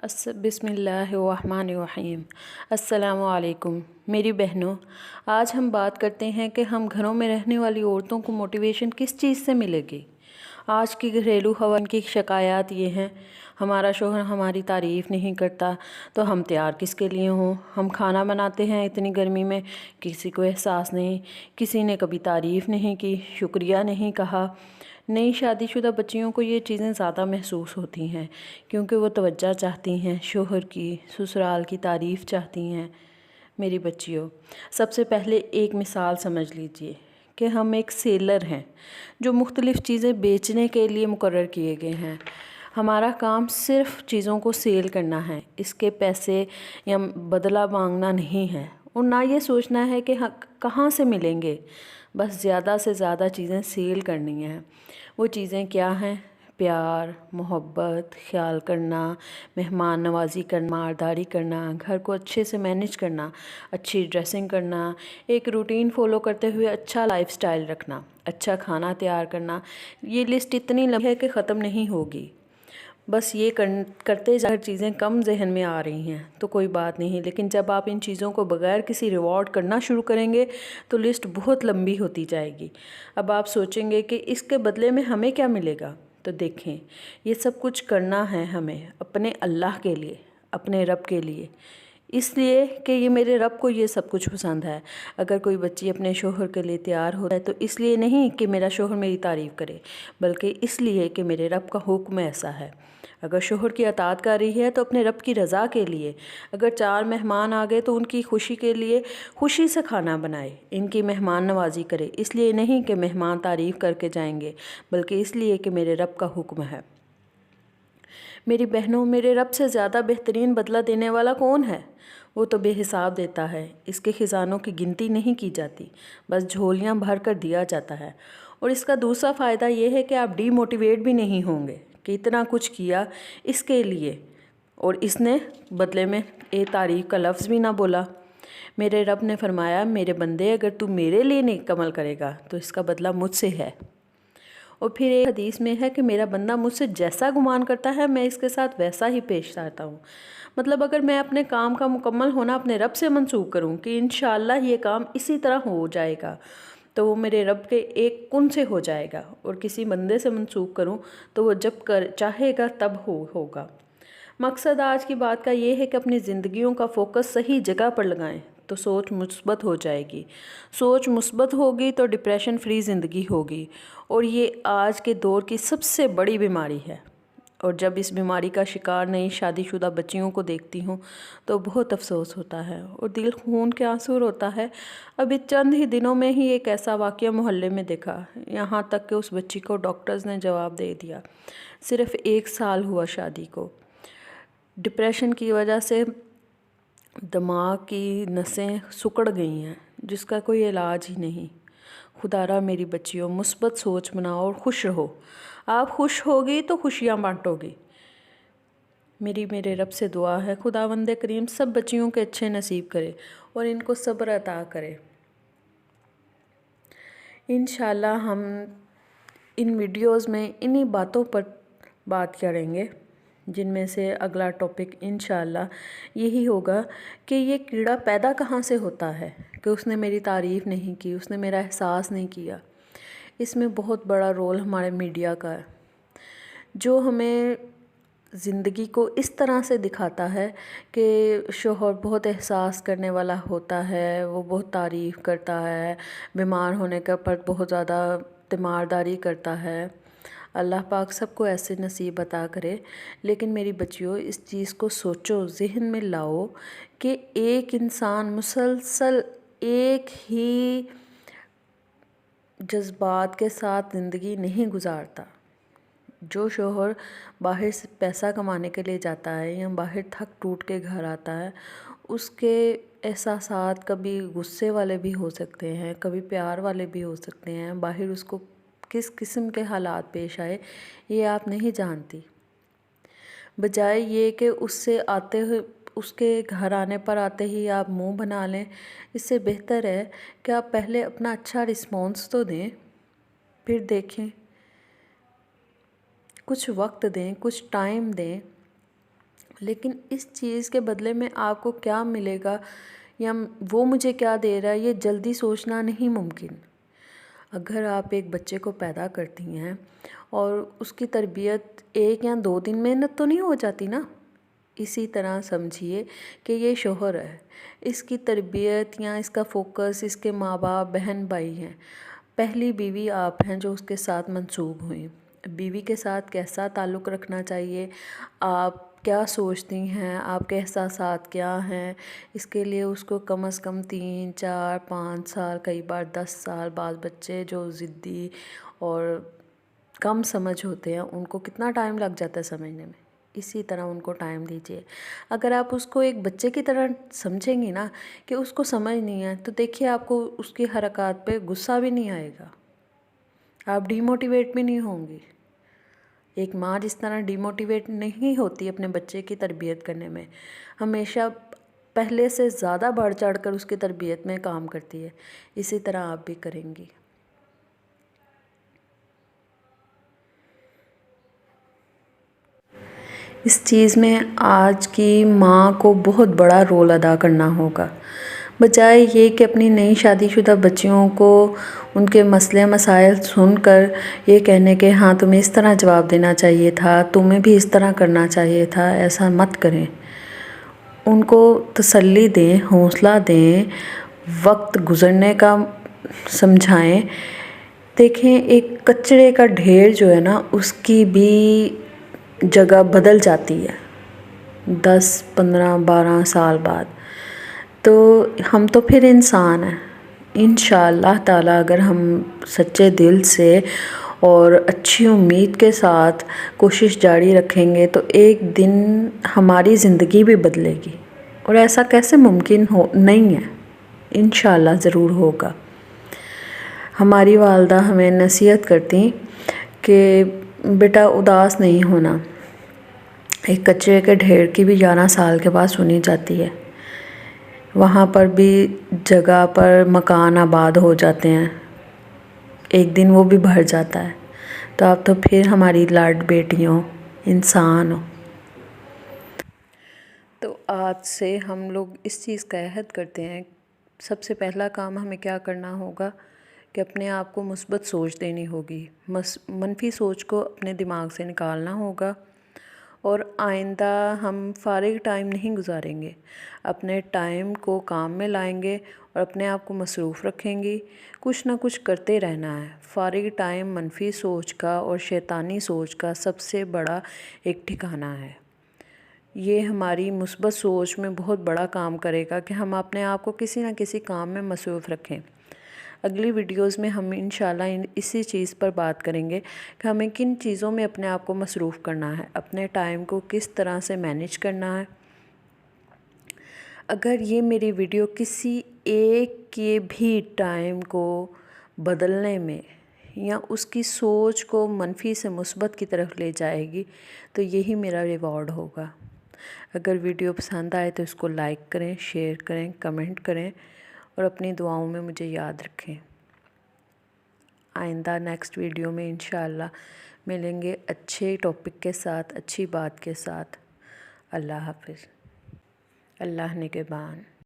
बिस्मिल्लाहिर्रहमानिर्रहीम। अस्सलामु अलैकुम मेरी बहनों, आज हम बात करते हैं कि हम घरों में रहने वाली औरतों को मोटिवेशन किस चीज़ से मिलेगी। आज की घरेलू हवन की शिकायत ये हैं, हमारा शोहर हमारी तारीफ़ नहीं करता तो हम तैयार किसके लिए हों। हम खाना बनाते हैं इतनी गर्मी में, किसी को एहसास नहीं, किसी ने कभी तारीफ़ नहीं की, शुक्रिया नहीं कहा। नई शादीशुदा बच्चियों को ये चीज़ें ज़्यादा महसूस होती हैं क्योंकि वो तवज्जो चाहती हैं, शोहर की, ससुराल की तारीफ़ चाहती हैं। मेरी बच्चियों, सबसे पहले एक मिसाल समझ लीजिए कि हम एक सेलर हैं जो मुख्तलिफ़ चीज़ें बेचने के लिए मुकर्रर किए गए हैं। हमारा काम सिर्फ़ चीज़ों को सेल करना है, इसके पैसे या बदला मांगना नहीं है और ना ये सोचना है कि कहाँ से मिलेंगे। बस ज़्यादा से ज़्यादा चीज़ें सेल करनी हैं। वो चीज़ें क्या हैं? प्यार, मोहब्बत, ख्याल करना, मेहमान नवाजी करना, मारदारी करना, घर को अच्छे से मैनेज करना, अच्छी ड्रेसिंग करना, एक रूटीन फॉलो करते हुए अच्छा लाइफस्टाइल रखना, अच्छा खाना तैयार करना। ये लिस्ट इतनी लंबी है कि ख़त्म नहीं होगी। बस ये करते जाकर चीज़ें कम जहन में आ रही हैं तो कोई बात नहीं, लेकिन जब आप इन चीज़ों को बगैर किसी रिवॉर्ड करना शुरू करेंगे तो लिस्ट बहुत लंबी होती जाएगी। अब आप सोचेंगे कि इसके बदले में हमें क्या मिलेगा। तो देखें, ये सब कुछ करना है हमें अपने अल्लाह के लिए, अपने रब के लिए, इसलिए कि ये मेरे रब को ये सब कुछ पसंद है। अगर कोई बच्ची अपने शोहर के लिए तैयार होता है तो इसलिए नहीं कि मेरा शोहर मेरी तारीफ़ करे, बल्कि इसलिए कि मेरे रब का हुक्म ऐसा है। अगर शोहर की अताअत कर रही है तो अपने रब की रज़ा के लिए। अगर 4 मेहमान आ गए तो उनकी खुशी के लिए खुशी से खाना बनाए, इनकी मेहमान नवाजी करे, इसलिए नहीं कि मेहमान तारीफ़ करके जाएंगे, बल्कि इसलिए कि मेरे रब का हुक्म है। मेरी बहनों, मेरे रब से ज़्यादा बेहतरीन बदला देने वाला कौन है? वो तो बेहिसाब देता है, इसके ख़जानों की गिनती नहीं की जाती, बस झोलियाँ भर कर दिया जाता है। और इसका दूसरा फ़ायदा ये है कि आप डीमोटिवेट भी नहीं होंगे कि इतना कुछ किया इसके लिए और इसने बदले में एक तारीफ़ का लफ्ज़ भी ना बोला। मेरे रब ने फरमाया, मेरे बंदे, अगर तू मेरे लिए नेक अमल करेगा तो इसका बदला मुझसे है। और फिर एक हदीस में है कि मेरा बंदा मुझसे जैसा गुमान करता है मैं इसके साथ वैसा ही पेश आता हूँ। मतलब अगर मैं अपने काम का मुकम्मल होना अपने रब से मंसूब करूँ कि इंशाअल्लाह ये काम इसी तरह हो जाएगा, तो वो मेरे रब के एक कुन से हो जाएगा। और किसी बंदे से मंसूब करूँ तो वो जब चाहेगा तब होगा। मकसद आज की बात का ये है कि अपनी ज़िंदगियों का फोकस सही जगह पर लगाएं तो सोच मुस्बत हो जाएगी। सोच मुस्बत होगी तो डिप्रेशन फ्री ज़िंदगी होगी और ये आज के दौर की सबसे बड़ी बीमारी है। और जब इस बीमारी का शिकार नई शादीशुदा बच्चियों को देखती हूँ तो बहुत अफसोस होता है और दिल खून के आंसू रोता है। अभी चंद ही दिनों में ही एक ऐसा वाक़या मोहल्ले में देखा, यहाँ तक कि उस बच्ची को डॉक्टर्स ने जवाब दे दिया। सिर्फ़ 1 साल हुआ शादी को। डिप्रेशन की वजह से दिमाग की नसें सिकुड़ गई हैं जिसका कोई इलाज ही नहीं। खुदारा मेरी बच्चियों, मुस्बत सोच बनाओ और खुश रहो। आप खुश होगी तो खुशियाँ बांटोगी। मेरे रब से दुआ है, खुदावंद करीम सब बच्चियों के अच्छे नसीब करे और इनको सब्र अता करे। इंशाल्लाह हम इन वीडियोज़ में इन्हीं बातों पर बात करेंगे, जिनमें से अगला टॉपिक इंशाअल्लाह यही होगा कि ये कीड़ा पैदा कहाँ से होता है कि उसने मेरी तारीफ़ नहीं की, उसने मेरा एहसास नहीं किया। इसमें बहुत बड़ा रोल हमारे मीडिया का है, जो हमें ज़िंदगी को इस तरह से दिखाता है कि शोहर बहुत एहसास करने वाला होता है, वो बहुत तारीफ़ करता है, बीमार होने के पर बहुत ज़्यादा तीमारदारी करता है। अल्लाह पाक सबको ऐसे नसीब अता करे। लेकिन मेरी बच्चियों, इस चीज़ को सोचो, ज़हन में लाओ कि एक इंसान मुसलसल एक ही जज्बात के साथ ज़िंदगी नहीं गुजारता। जो शोहर बाहर से पैसा कमाने के लिए जाता है या बाहर थक टूट के घर आता है, उसके एहसासात कभी गुस्से वाले भी हो सकते हैं, कभी प्यार वाले भी हो सकते हैं। बाहर उसको किस किस्म के हालात पेश आए ये आप नहीं जानती। बजाय ये कि उससे आते हुए, उसके घर आने पर आते ही आप मुंह बना लें, इससे बेहतर है कि आप पहले अपना अच्छा रिस्पॉन्स तो दें, फिर देखें, कुछ वक्त दें, कुछ टाइम दें, لیکن اس چیز کے بدلے میں آپ کو کیا ملے گا یا وہ مجھے کیا دے رہا ہے، یہ جلدی سوچنا نہیں ممکن۔ اگر آپ ایک بچے کو پیدا کرتی ہیں اور اس کی تربیت 1 یا 2 دن محنت تو نہیں ہو جاتی نا، اسی طرح سمجھیے کہ یہ شوہر ہے، اس کی تربیت یا اس کا فوکس اس کے ماں باپ بہن بھائی ہیں۔ پہلی بیوی آپ ہیں جو اس کے ساتھ منسوب ہوئیں۔ بیوی کے ساتھ کیسا تعلق رکھنا چاہیے، آپ کیا سوچتی ہیں، آپ کے احساسات کیا ہیں، اس کے لیے اس کو کم از کم 3 4 5 سال، کئی بار 10 سال، بعض بچے جو ضدی اور کم سمجھ ہوتے ہیں ان کو کتنا ٹائم لگ جاتا ہے سمجھنے میں، اسی طرح ان کو ٹائم دیجیے۔ اگر آپ اس کو ایک بچے کی طرح سمجھیں گی نا کہ اس کو سمجھ نہیں ہے، تو دیکھیے آپ کو اس کی حرکات پہ غصہ بھی نہیں آئے گا، آپ ڈی موٹیویٹ بھی نہیں ہوں گی۔ ایک ماں جس طرح ڈی موٹیویٹ نہیں ہوتی اپنے بچے کی تربیت کرنے میں، ہمیشہ پہلے سے زیادہ بڑھ چڑھ کر اس کی تربیت میں کام کرتی ہے، اسی طرح آپ بھی کریں گی۔ اس چیز میں آج کی ماں کو بہت بڑا رول ادا کرنا ہوگا، بجائے یہ کہ اپنی نئی شادی شدہ بچیوں کو ان کے مسئلے مسائل سن کر یہ کہنے کہ ہاں تمہیں اس طرح جواب دینا چاہیے تھا، تمہیں بھی اس طرح کرنا چاہیے تھا، ایسا مت کریں۔ ان کو تسلی دیں، حوصلہ دیں، وقت گزرنے کا سمجھائیں۔ دیکھیں ایک کچرے کا ڈھیر جو ہے نا، اس کی بھی جگہ بدل جاتی ہے 10 15 12 سال بعد، تو ہم تو پھر انسان ہیں۔ انشاءاللہ تعالیٰ اگر ہم سچے دل سے اور اچھی امید کے ساتھ کوشش جاری رکھیں گے تو ایک دن ہماری زندگی بھی بدلے گی، اور ایسا کیسے ممکن نہیں ہے، انشاءاللہ ضرور ہوگا۔ ہماری والدہ ہمیں نصیحت کرتی کہ بیٹا اداس نہیں ہونا، ایک کچرے کے ڈھیر کی بھی 11 سال کے بعد سنی جاتی ہے، وہاں پر بھی جگہ پر مکان آباد ہو جاتے ہیں، ایک دن وہ بھی بھر جاتا ہے، تو آپ تو پھر ہماری لاڈ بیٹی ہو، انسان ہو۔ تو آج سے ہم لوگ اس چیز کا عہد کرتے ہیں، سب سے پہلا کام ہمیں کیا کرنا ہوگا کہ اپنے آپ کو مثبت سوچ دینی ہوگی، منفی سوچ کو اپنے دماغ سے نکالنا ہوگا، اور آئندہ ہم فارغ ٹائم نہیں گزاریں گے، اپنے ٹائم کو کام میں لائیں گے اور اپنے آپ کو مصروف رکھیں گی، کچھ نہ کچھ کرتے رہنا ہے۔ فارغ ٹائم منفی سوچ کا اور شیطانی سوچ کا سب سے بڑا ایک ٹھکانہ ہے۔ یہ ہماری مثبت سوچ میں بہت بڑا کام کرے گا کہ ہم اپنے آپ کو کسی نہ کسی کام میں مصروف رکھیں۔ اگلی ویڈیوز میں ہم انشاءاللہ اسی چیز پر بات کریں گے کہ ہمیں کن چیزوں میں اپنے آپ کو مصروف کرنا ہے، اپنے ٹائم کو کس طرح سے مینیج کرنا ہے۔ اگر یہ میری ویڈیو کسی ایک کے بھی ٹائم کو بدلنے میں یا اس کی سوچ کو منفی سے مثبت کی طرف لے جائے گی تو یہی میرا ریوارڈ ہوگا۔ اگر ویڈیو پسند آئے تو اس کو لائک کریں، شیئر کریں، کمنٹ کریں اور اپنی دعاؤں میں مجھے یاد رکھیں۔ آئندہ نیکسٹ ویڈیو میں انشاءاللہ ملیں گے اچھے ٹاپک کے ساتھ، اچھی بات کے ساتھ۔ اللہ حافظ، اللہ نگہبان۔